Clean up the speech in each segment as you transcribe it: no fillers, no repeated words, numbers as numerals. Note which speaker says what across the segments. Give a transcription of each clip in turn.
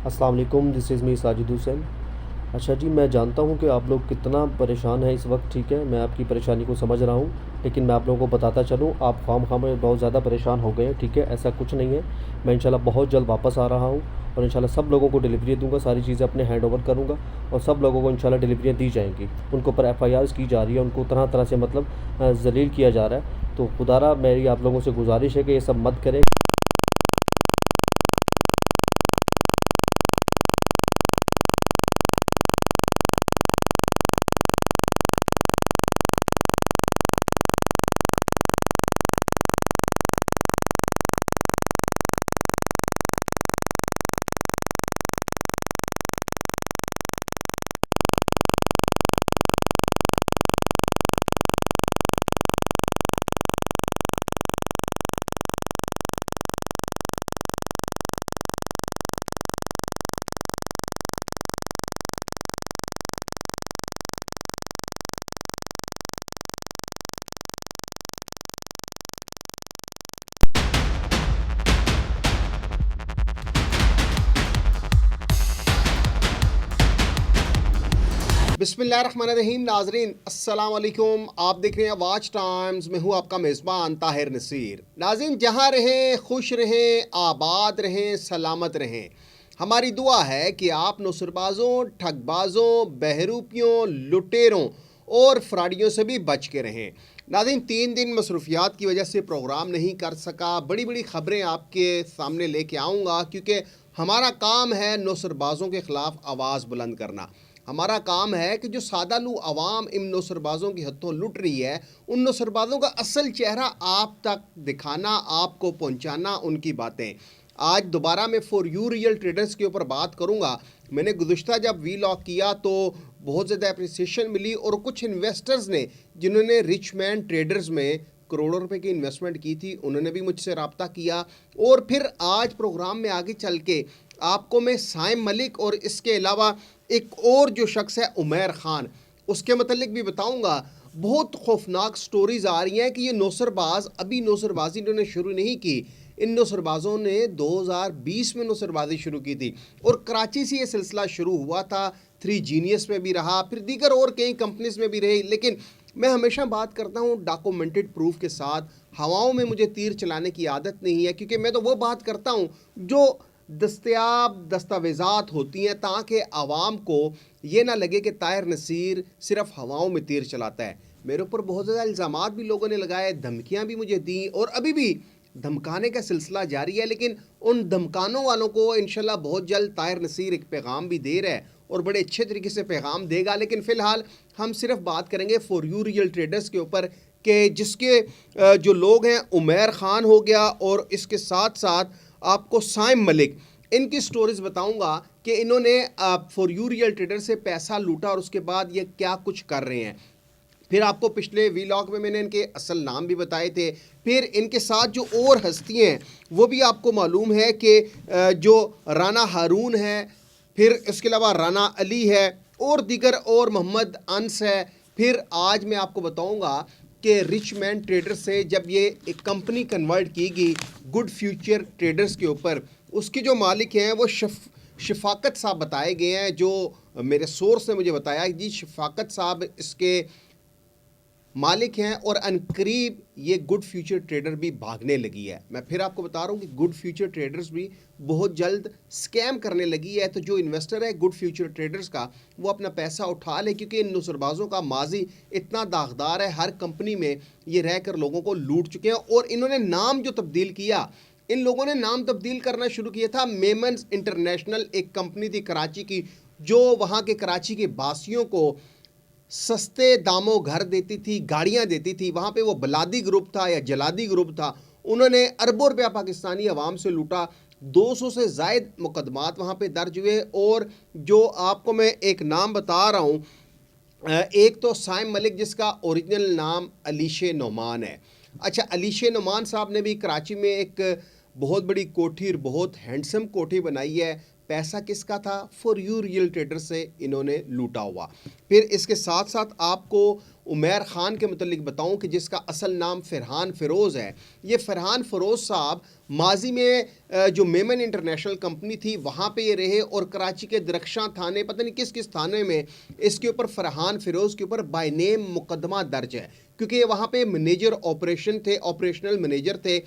Speaker 1: السلام علیکم، دس از می ساجد حسین۔ اچھا جی، میں جانتا ہوں کہ آپ لوگ کتنا پریشان ہیں اس وقت، ٹھیک ہے، میں آپ کی پریشانی کو سمجھ رہا ہوں، لیکن میں آپ لوگوں کو بتاتا چلوں، آپ خواہ میں بہت زیادہ پریشان ہو گئے ہیں، ٹھیک ہے، ایسا کچھ نہیں ہے۔ میں انشاءاللہ بہت جلد واپس آ رہا ہوں اور انشاءاللہ سب لوگوں کو ڈلیوری دوں گا، ساری چیزیں اپنے ہینڈ اوور کروں گا اور سب لوگوں کو انشاءاللہ ڈلیوریاں دی جائیں گی۔ ان کے اوپر ایف آئی آرز کی جا رہی ہے، ان کو طرح طرح سے ذلیل کیا جا رہا ہے، تو خدا را میری آپ لوگوں سے گزارش ہے کہ یہ سب مت کریں۔
Speaker 2: بسم اللہ الرحمن الرحیم۔ ناظرین السلام علیکم، آپ دیکھ رہے ہیں واچ ٹائمز، میں ہوں آپ کا میزبان طاہر نصیر۔ ناظرین جہاں رہیں خوش رہیں، آباد رہیں، سلامت رہیں۔ ہماری دعا ہے کہ آپ نصر بازوں، ٹھگ بازوں، بہروپیوں، لٹیروں اور فراڈیوں سے بھی بچ کے رہیں۔ ناظرین 3 دن مصروفیات کی وجہ سے پروگرام نہیں کر سکا، بڑی بڑی خبریں آپ کے سامنے لے کے آؤں گا، کیونکہ ہمارا کام ہے نصر بازوں کے خلاف آواز بلند کرنا۔ ہمارا کام ہے کہ جو سادہ لو عوام ان نصر بازوں کی ہتھوں لٹ رہی ہے، ان نصر بازوں کا اصل چہرہ آپ تک دکھانا، آپ کو پہنچانا ان کی باتیں۔ آج دوبارہ میں فور یو ریئل ٹریڈرز کے اوپر بات کروں گا۔ میں نے گزشتہ جب وی لاگ کیا تو بہت زیادہ اپریسیشن ملی، اور کچھ انویسٹرز نے جنہوں نے رچ مین ٹریڈرز میں کروڑوں روپے کی انویسٹمنٹ کی تھی، انہوں نے بھی مجھ سے رابطہ کیا، اور پھر آج پروگرام میں آگے چل کے آپ کو میں سائم ملک اور اس کے علاوہ ایک اور جو شخص ہے عمیر خان، اس کے متعلق بھی بتاؤں گا۔ بہت خوفناک سٹوریز آ رہی ہیں کہ یہ نوسر باز ابھی نوسر بازی انہوں نے شروع نہیں کی، ان نوسر بازوں نے 2020 میں نوسر بازی شروع کی تھی، اور کراچی سے یہ سلسلہ شروع ہوا تھا، 3 جینیس میں بھی رہا، پھر دیگر اور کئی کمپنیز میں بھی رہی، لیکن میں ہمیشہ بات کرتا ہوں ڈاکومنٹڈ پروف کے ساتھ۔ ہواؤں میں مجھے تیر چلانے کی عادت نہیں ہے، کیونکہ میں تو وہ بات کرتا ہوں جو دستیاب دستاویزات ہوتی ہیں، تاکہ عوام کو یہ نہ لگے کہ طاہر نصیر صرف ہواؤں میں تیر چلاتا ہے۔ میرے اوپر بہت زیادہ الزامات بھی لوگوں نے لگائے، دھمکیاں بھی مجھے دیں، اور ابھی بھی دھمکانے کا سلسلہ جاری ہے، لیکن ان دھمکانوں والوں کو انشاءاللہ بہت جلد طاہر نصیر ایک پیغام بھی دے رہا ہے، اور بڑے اچھے طریقے سے پیغام دے گا۔ لیکن فی الحال ہم صرف بات کریں گے فور یو ریئل ٹریڈرز کے اوپر، کہ جس کے جو لوگ ہیں عمیر خان ہو گیا، اور اس کے ساتھ ساتھ آپ کو سائم ملک، ان کی سٹوریز بتاؤں گا کہ انہوں نے فور یو ریئل ٹریڈر سے پیسہ لوٹا، اور اس کے بعد یہ کیا کچھ کر رہے ہیں۔ پھر آپ کو پچھلے وی لاگ میں نے ان کے اصل نام بھی بتائے تھے، پھر ان کے ساتھ جو اور ہستیاں ہیں وہ بھی آپ کو معلوم ہے کہ جو رانا ہارون ہے، پھر اس کے علاوہ رانا علی ہے، اور دیگر، اور محمد انس ہے۔ پھر آج میں آپ کو بتاؤں گا کہ رچ مین ٹریڈر سے جب یہ ایک کمپنی کنورٹ کی گئی گڈ فیوچر ٹریڈرز کے اوپر، اس کے جو مالک ہیں وہ شفاقت صاحب بتائے گئے ہیں، جو میرے سورس نے مجھے بتایا کہ جی شفاقت صاحب اس کے مالک ہیں، اور انقریب یہ گڈ فیوچر ٹریڈر بھی بھاگنے لگی ہے۔ میں پھر آپ کو بتا رہا ہوں کہ گڈ فیوچر ٹریڈرز بھی بہت جلد سکیم کرنے لگی ہے، تو جو انویسٹر ہے گڈ فیوچر ٹریڈرز کا، وہ اپنا پیسہ اٹھا لے، کیونکہ ان نصر بازوں کا ماضی اتنا داغدار ہے، ہر کمپنی میں یہ رہ کر لوگوں کو لوٹ چکے ہیں، اور انہوں نے نام جو تبدیل کیا، ان لوگوں نے نام تبدیل کرنا شروع کیا تھا۔ میمنز انٹرنیشنل ایک کمپنی تھی کراچی کی، جو وہاں کے کراچی کے باسیوں کو سستے داموں گھر دیتی تھی، گاڑیاں دیتی تھی۔ وہاں پہ وہ بلادی گروپ تھا یا جلادی گروپ تھا، انہوں نے اربوں روپیہ پاکستانی عوام سے لوٹا، 200 سے زائد مقدمات وہاں پہ درج ہوئے، اور جو آپ کو میں ایک نام بتا رہا ہوں، ایک تو سائم ملک جس کا اوریجنل نام علیش نعمان ہے۔ اچھا، علیش نعمان صاحب نے بھی کراچی میں ایک بہت بڑی کوٹھی اور بہت ہینڈسم کوٹھی بنائی ہے۔ پیسہ کس کا تھا؟ فور یو ریئل ٹریڈر سے انہوں نے لوٹا ہوا۔ پھر اس کے ساتھ ساتھ آپ کو عمیر خان کے متعلق بتاؤں کہ جس کا اصل نام فرحان فیروز ہے. یہ فرحان فیروز صاحب ماضی میں جو میمن انٹرنیشنل کمپنی تھی وہاں پہ یہ رہے اور کراچی کے درخشاں تھانے پتہ نہیں کس کس تھانے میں اس کے اوپر فرحان فیروز کے اوپر بائی نیم مقدمہ درج ہے، کیونکہ یہ وہاں پہ منیجر آپریشن تھے، آپریشنل منیجر تھے.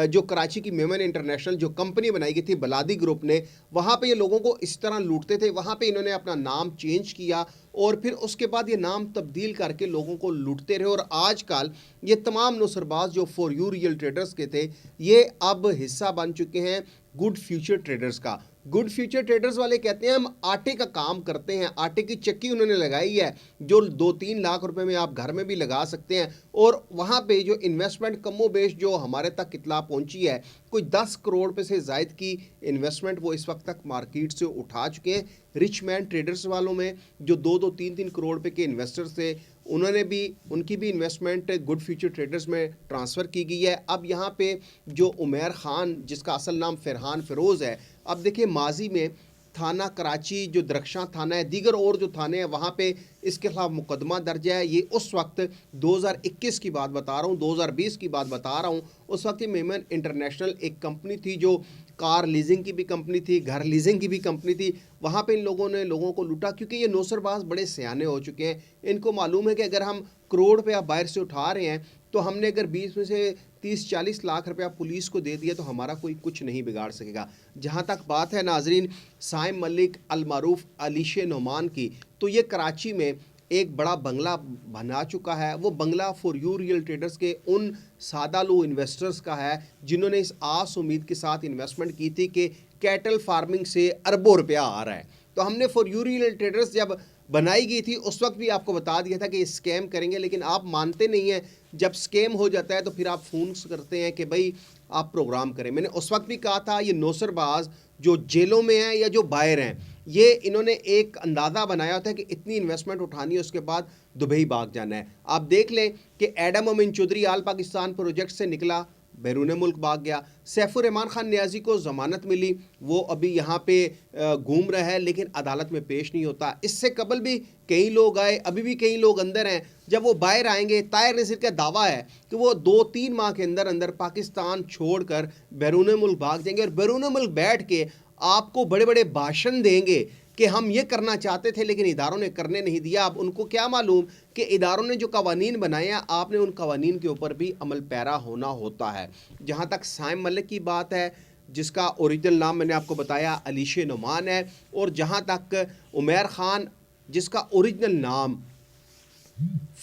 Speaker 2: جو کراچی کی میمن انٹرنیشنل جو کمپنی بنائی گئی تھی بلادی گروپ نے، وہاں پہ یہ لوگوں کو اس طرح لوٹتے تھے. وہاں پہ انہوں نے اپنا نام چینج کیا اور پھر اس کے بعد یہ نام تبدیل کر کے لوگوں کو لوٹتے رہے. اور آج کل یہ تمام نوسرباز جو فور یو ریئل ٹریڈرز کے تھے یہ اب حصہ بن چکے ہیں گڈ فیوچر ٹریڈرز کا. گڈ فیوچر ٹریڈرز والے کہتے ہیں ہم آٹے کا کام کرتے ہیں، آٹے کی چکی انہوں نے لگائی ہے جو 2-3 لاکھ روپے میں آپ گھر میں بھی لگا سکتے ہیں. اور وہاں پہ جو انویسٹمنٹ کم و بیش جو ہمارے تک اطلاع پہنچی ہے کوئی 10 کروڑ روپے سے زائد کی انویسٹمنٹ وہ اس وقت تک مارکیٹ سے اٹھا چکے ہیں. رچ مین ٹریڈرز والوں میں جو 2-3 کروڑ روپے کے انویسٹرز تھے انہوں نے بھی ان کی بھی انویسٹمنٹ گڈ فیوچر ٹریڈرز میں ٹرانسفر کی گئی ہے. اب یہاں پہ جو عمیر خان جس کا اصل نام فرحان فیروز ہے، اب دیکھیں ماضی میں تھانہ کراچی جو درخشاں تھانہ ہے، دیگر اور جو تھانے ہیں وہاں پہ اس کے خلاف مقدمہ درج ہے. یہ اس وقت 2021 کی بات بتا رہا ہوں، 2020 کی بات بتا رہا ہوں. اس وقت یہ میمن انٹرنیشنل ایک کمپنی تھی جو کار لیزنگ کی بھی کمپنی تھی، گھر لیزنگ کی بھی کمپنی تھی. وہاں پہ ان لوگوں نے لوگوں کو لوٹا کیونکہ یہ نوسرباز بڑے سیانے ہو چکے ہیں. ان کو معلوم ہے کہ اگر ہم کروڑ روپیہ باہر سے اٹھا رہے ہیں تو ہم نے اگر 20 میں سے 30-40 لاکھ روپیہ پولیس کو دے دیا تو ہمارا کوئی کچھ نہیں بگاڑ سکے گا. جہاں تک بات ہے ناظرین سائم ملک المعروف علیش نعمان کی، تو یہ کراچی میں ایک بڑا بنگلہ بنا چکا ہے. وہ بنگلہ فور یو ریئل ٹریڈرز کے ان سادہ لو انویسٹرز کا ہے جنہوں نے اس آس امید کے ساتھ انویسٹمنٹ کی تھی کہ کیٹل فارمنگ سے اربوں روپیہ آ رہا ہے. تو ہم نے فور یو ریئل ٹریڈرز جب بنائی گئی تھی اس وقت بھی آپ کو بتا دیا تھا کہ اسکیم کریں گے، لیکن آپ مانتے نہیں ہیں. جب اسکیم ہو جاتا ہے تو پھر آپ فون کرتے ہیں کہ بھائی آپ پروگرام کریں. میں نے اس وقت بھی کہا تھا یہ نوسرباز جو جیلوں میں ہیں یا جو باہر ہیں یہ انہوں نے ایک اندازہ بنایا ہوتا ہے کہ اتنی انویسٹمنٹ اٹھانی ہے اس کے بعد دبئی بھاگ جانا ہے. آپ دیکھ لیں کہ ایڈم امین چودھری آل پاکستان پروجیکٹ سے نکلا، بیرون ملک بھاگ گیا. سیف الرحمان خان نیازی کو ضمانت ملی، وہ ابھی یہاں پہ گھوم رہا ہے لیکن عدالت میں پیش نہیں ہوتا. اس سے قبل بھی کئی لوگ آئے، ابھی بھی کئی لوگ اندر ہیں. جب وہ باہر آئیں گے طاہر نصیر کا دعویٰ ہے کہ وہ 2-3 ماہ کے اندر اندر پاکستان چھوڑ کر بیرون ملک بھاگ جائیں گے اور بیرون ملک بیٹھ کے آپ کو بڑے بڑے بھاشن دیں گے کہ ہم یہ کرنا چاہتے تھے لیکن اداروں نے کرنے نہیں دیا. اب ان کو کیا معلوم کہ اداروں نے جو قوانین بنائے ہیں آپ نے ان قوانین کے اوپر بھی عمل پیرا ہونا ہوتا ہے. جہاں تک سائم ملک کی بات ہے جس کا اوریجنل نام میں نے آپ کو بتایا علیش نعمان ہے، اور جہاں تک عمیر خان جس کا اوریجنل نام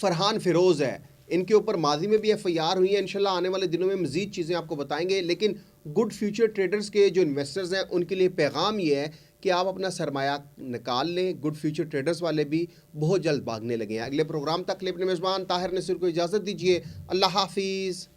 Speaker 2: فرحان فیروز ہے، ان کے اوپر ماضی میں بھی ایف آئی آر ہوئی ہے. انشاءاللہ آنے والے دنوں میں مزید چیزیں آپ کو بتائیں گے. لیکن گڈ فیوچر ٹریڈرز کے جو انویسٹرز ہیں ان کے لیے پیغام یہ ہے کہ آپ اپنا سرمایہ نکال لیں. گڈ فیوچر ٹریڈرز والے بھی بہت جلد بھاگنے لگے ہیں. اگلے پروگرام تک اپنے میزبان طاہر نصیر کو اجازت دیجیے. اللہ حافظ.